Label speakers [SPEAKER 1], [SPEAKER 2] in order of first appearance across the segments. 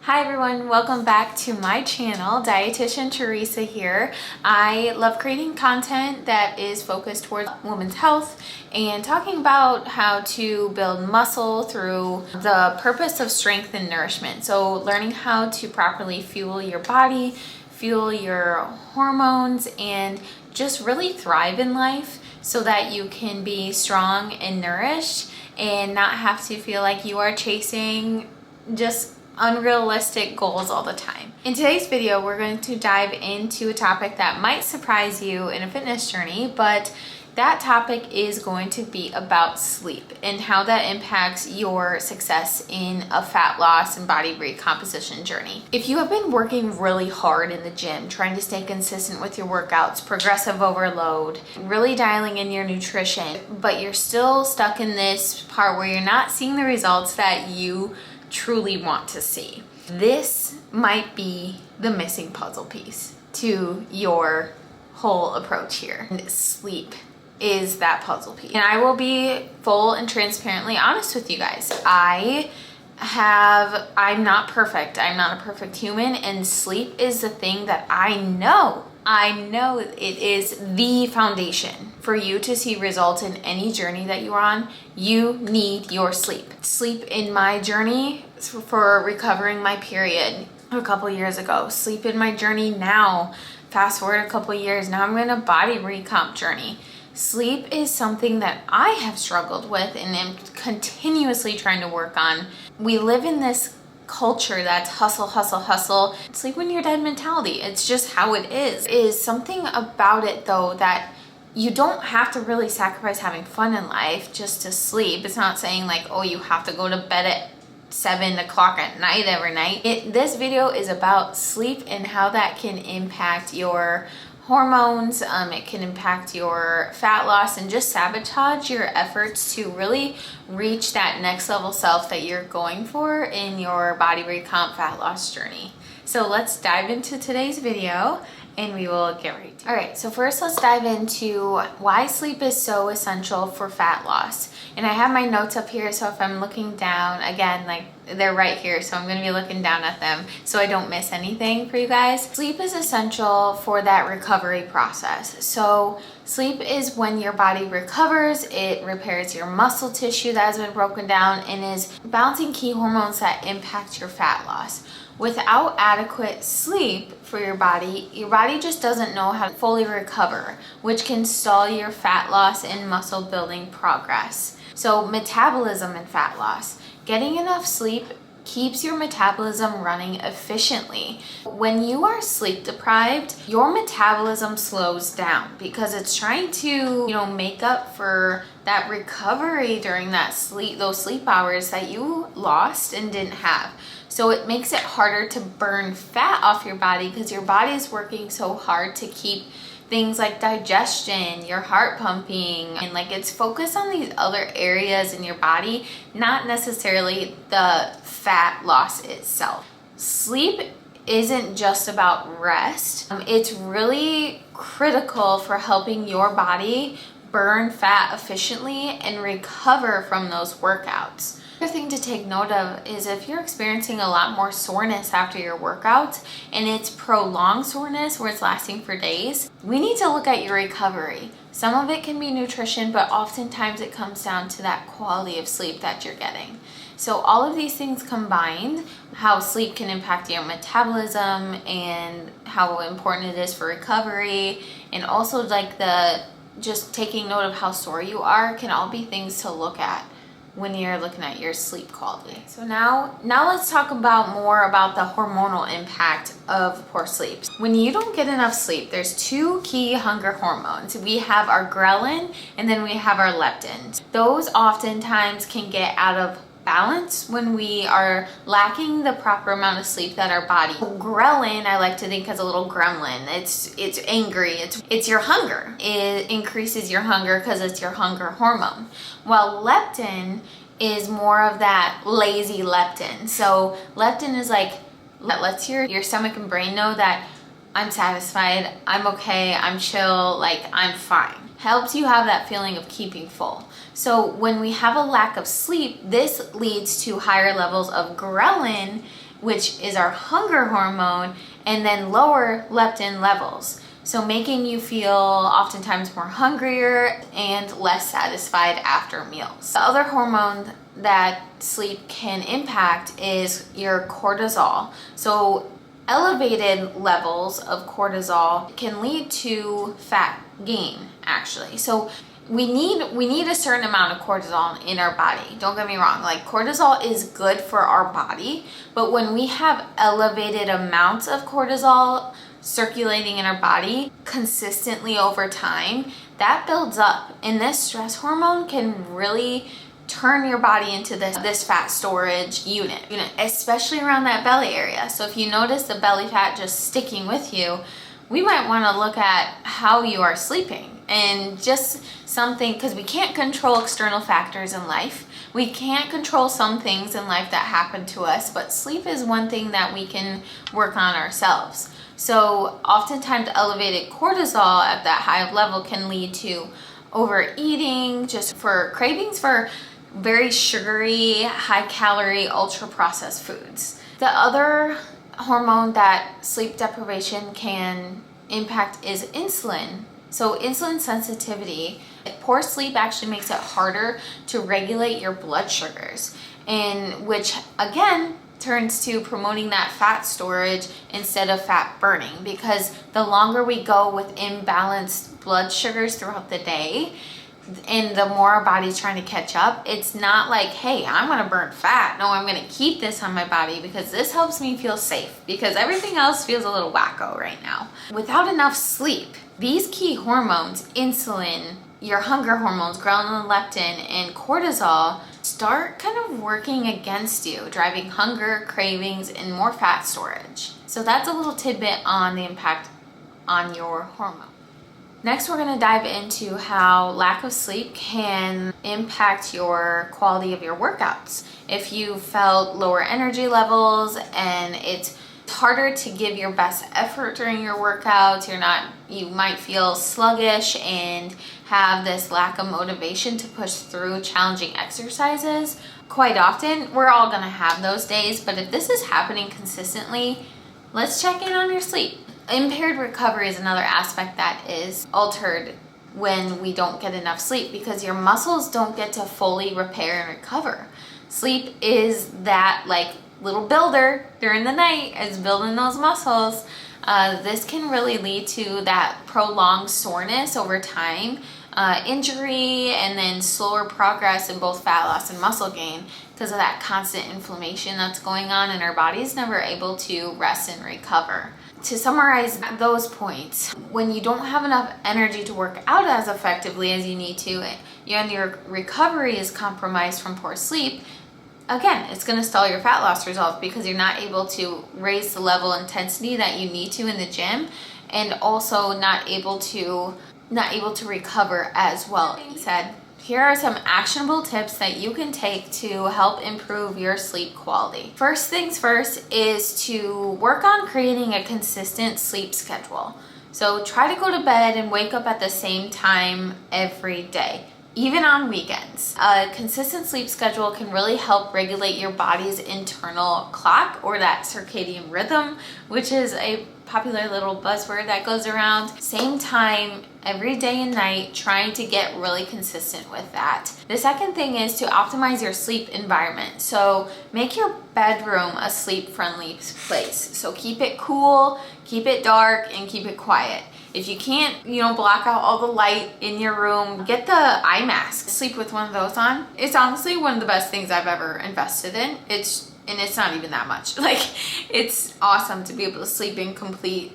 [SPEAKER 1] Hi everyone, welcome back to my channel. Dietitian Teresa here. I love creating content that is focused towards women's health and talking about how to build muscle through the purpose of strength and nourishment. So learning how to properly fuel your body, fuel your hormones, and just really thrive in life so that you can be strong and nourished and not have to feel like you are chasing just unrealistic goals all the time. In today's video, we're going to dive into a topic that might surprise you in a fitness journey, but that topic is going to be about sleep and how that impacts your success in a fat loss and body recomposition journey. If you have been working really hard in the gym, trying to stay consistent with your workouts, progressive overload, really dialing in your nutrition, but you're still stuck in this part where you're not seeing the results that you truly want to see, this might be the missing puzzle piece to your whole approach here. And sleep is that puzzle piece. And I will be full and transparently honest with you guys. I'm not perfect. I'm not a perfect human, and sleep is the thing that I know it is the foundation. For you to see results in any journey that you're on, you need your sleep. Sleep in my journey for recovering my period a couple years ago. Sleep in my journey now. Fast forward a couple years, now I'm in a body recomp journey. Sleep is something that I have struggled with and am continuously trying to work on. We live in this culture that's hustle, hustle, hustle. Sleep when you're dead mentality. It's just how it is. Is something about it though that you don't have to really sacrifice having fun in life just to sleep. It's not saying like, oh, you have to go to bed at 7 o'clock at night every night. This video is about sleep and how that can impact your hormones. It can impact your fat loss and just sabotage your efforts to really reach that next level self that you're going for in your body recomp fat loss journey. So let's dive into today's video and we will get right to it. All right, so first let's dive into why sleep is so essential for fat loss. And I have my notes up here, so if I'm looking down, again, like they're right here, so I'm gonna be looking down at them so I don't miss anything for you guys. Sleep is essential for that recovery process. So sleep is when your body recovers, it repairs your muscle tissue that has been broken down and is balancing key hormones that impact your fat loss. Without adequate sleep for your body just doesn't know how to fully recover, which can stall your fat loss and muscle building progress. So metabolism and fat loss. Getting enough sleep keeps your metabolism running efficiently. When you are sleep deprived, your metabolism slows down because it's trying to, make up for that recovery during those sleep hours that you lost and didn't have. So it makes it harder to burn fat off your body because your body is working so hard to keep things like digestion, your heart pumping, and it's focused on these other areas in your body, not necessarily the fat loss itself. Sleep isn't just about rest. It's really critical for helping your body burn fat efficiently and recover from those workouts. Another thing to take note of is if you're experiencing a lot more soreness after your workouts and it's prolonged soreness where it's lasting for days, we need to look at your recovery. Some of it can be nutrition, but oftentimes it comes down to that quality of sleep that you're getting. So all of these things combined, how sleep can impact your metabolism and how important it is for recovery, and also just taking note of how sore you are, can all be things to look at when you're looking at your sleep quality. So now let's talk more about the hormonal impact of poor sleep. When you don't get enough sleep, there's two key hunger hormones. We have our ghrelin and then we have our leptin. Those oftentimes can get out of balance when we are lacking the proper amount of sleep that our body. Ghrelin, I like to think as a little gremlin. It's angry. It's your hunger. It increases your hunger because it's your hunger hormone. While leptin is more of that lazy leptin. So leptin is that lets your stomach and brain know that I'm satisfied, I'm okay, I'm chill, I'm fine. Helps you have that feeling of keeping full. So when we have a lack of sleep, this leads to higher levels of ghrelin which is our hunger hormone, and then lower leptin levels. So making you feel oftentimes more hungrier and less satisfied after meals. The other hormone that sleep can impact is your cortisol. So elevated levels of cortisol can lead to fat gain, actually. So we need a certain amount of cortisol in our body. Don't get me wrong, like cortisol is good for our body, but when we have elevated amounts of cortisol circulating in our body consistently over time, that builds up, and this stress hormone can really turn your body into this fat storage unit, especially around that belly area. So if you notice the belly fat just sticking with you, we might want to look at how you are sleeping, and just something, because we can't control external factors in life. We can't control some things in life that happen to us, but sleep is one thing that we can work on ourselves. So oftentimes elevated cortisol at that high level can lead to overeating, just for cravings for very sugary, high calorie, ultra processed foods. The other hormone that sleep deprivation can impact is insulin. So insulin sensitivity, poor sleep actually makes it harder to regulate your blood sugars, and which again turns to promoting that fat storage instead of fat burning, because the longer we go with imbalanced blood sugars throughout the day, and the more our body's trying to catch up, it's not like, hey, I'm gonna burn fat. No, I'm gonna keep this on my body because this helps me feel safe, because everything else feels a little wacko right now. Without enough sleep, these key hormones, insulin, your hunger hormones, ghrelin, leptin, and cortisol, start kind of working against you, driving hunger, cravings, and more fat storage. So that's a little tidbit on the impact on your hormone. Next, we're going to dive into how lack of sleep can impact your quality of your workouts. If you felt lower energy levels and it's harder to give your best effort during your workouts, you might feel sluggish and have this lack of motivation to push through challenging exercises. Quite often, we're all going to have those days, but if this is happening consistently, let's check in on your sleep. Impaired recovery is another aspect that is altered when we don't get enough sleep, because your muscles don't get to fully repair and recover. Sleep is that like little builder during the night is building those muscles. This can really lead to that prolonged soreness over time, injury, and then slower progress in both fat loss and muscle gain because of that constant inflammation that's going on, and our body's never able to rest and recover. To summarize those points, when you don't have enough energy to work out as effectively as you need to, and your recovery is compromised from poor sleep, again, it's going to stall your fat loss results because you're not able to raise the level of intensity that you need to in the gym, and also not able to recover as well. That being said, here are some actionable tips that you can take to help improve your sleep quality. First things first is to work on creating a consistent sleep schedule. So try to go to bed and wake up at the same time every day, even on weekends. A consistent sleep schedule can really help regulate your body's internal clock, or that circadian rhythm, which is a popular little buzzword that goes around. Same time every day and night, trying to get really consistent with that. The second thing is to optimize your sleep environment. So make your bedroom a sleep-friendly place. So keep it cool, keep it dark, and keep it quiet. If you can't, block out all the light in your room, get the eye mask. Sleep with one of those on. It's honestly one of the best things I've ever invested in. It's not even that much. It's awesome to be able to sleep in complete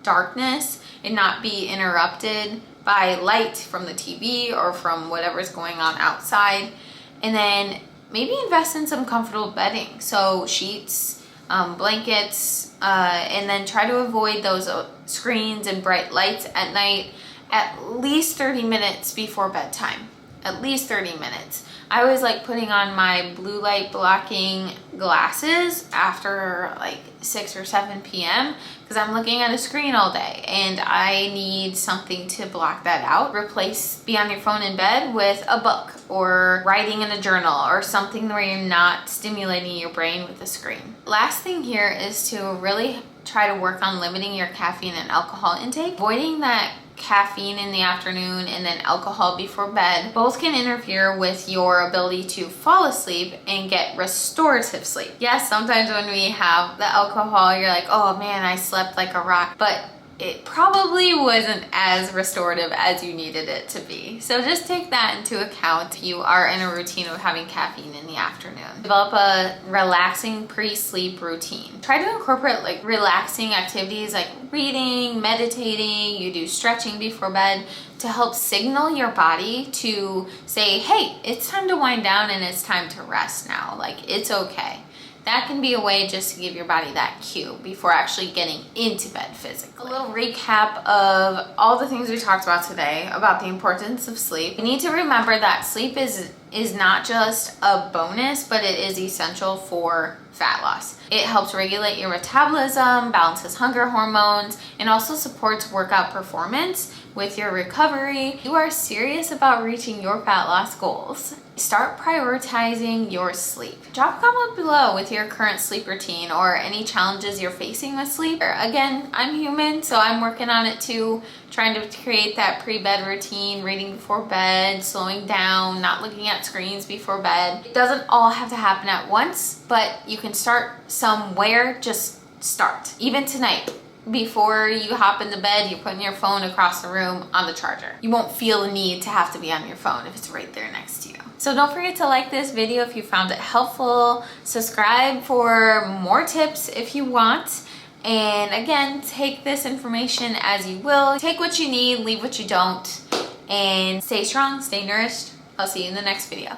[SPEAKER 1] darkness and not be interrupted by light from the TV or from whatever's going on outside. And then maybe invest in some comfortable bedding. So sheets, blankets, and then try to avoid those screens and bright lights at night at least 30 minutes before bedtime. At least 30 minutes. I always like putting on my blue light blocking glasses after like 6 or 7 p.m. because I'm looking at a screen all day and I need something to block that out. Be on your phone in bed with a book or writing in a journal or something where you're not stimulating your brain with a screen. Last thing here is to really try to work on limiting your caffeine and alcohol intake. Avoiding that caffeine in the afternoon and then alcohol before bed both can interfere with your ability to fall asleep and get restorative sleep. Yes, sometimes when we have the alcohol, you're like, oh man, I slept like a rock, but it probably wasn't as restorative as you needed it to be. So just take that into account if you are in a routine of having caffeine in the afternoon. Develop a relaxing pre-sleep routine. Try to incorporate like relaxing activities like reading, meditating, you do stretching before bed to help signal your body to say, hey, it's time to wind down and it's time to rest now. Like, it's okay. That can be a way just to give your body that cue before actually getting into bed physically. A little recap of all the things we talked about today about the importance of sleep. You need to remember that sleep is not just a bonus, but it is essential for fat loss. It helps regulate your metabolism, balances hunger hormones, and also supports workout performance with your recovery. You are serious about reaching your fat loss goals. Start prioritizing your sleep. Drop a comment below with your current sleep routine or any challenges you're facing with sleep. Again, I'm human, so I'm working on it too, trying to create that pre-bed routine, reading before bed, slowing down, not looking at screens before bed. It doesn't all have to happen at once, but you can start somewhere. Just start. Even tonight, before you hop into bed, you're putting your phone across the room on the charger. You won't feel the need to have to be on your phone if it's right there next to you. So don't forget to like this video if you found it helpful. Subscribe for more tips if you want. And again, take this information as you will. Take what you need, leave what you don't. And stay strong, stay nourished. I'll see you in the next video.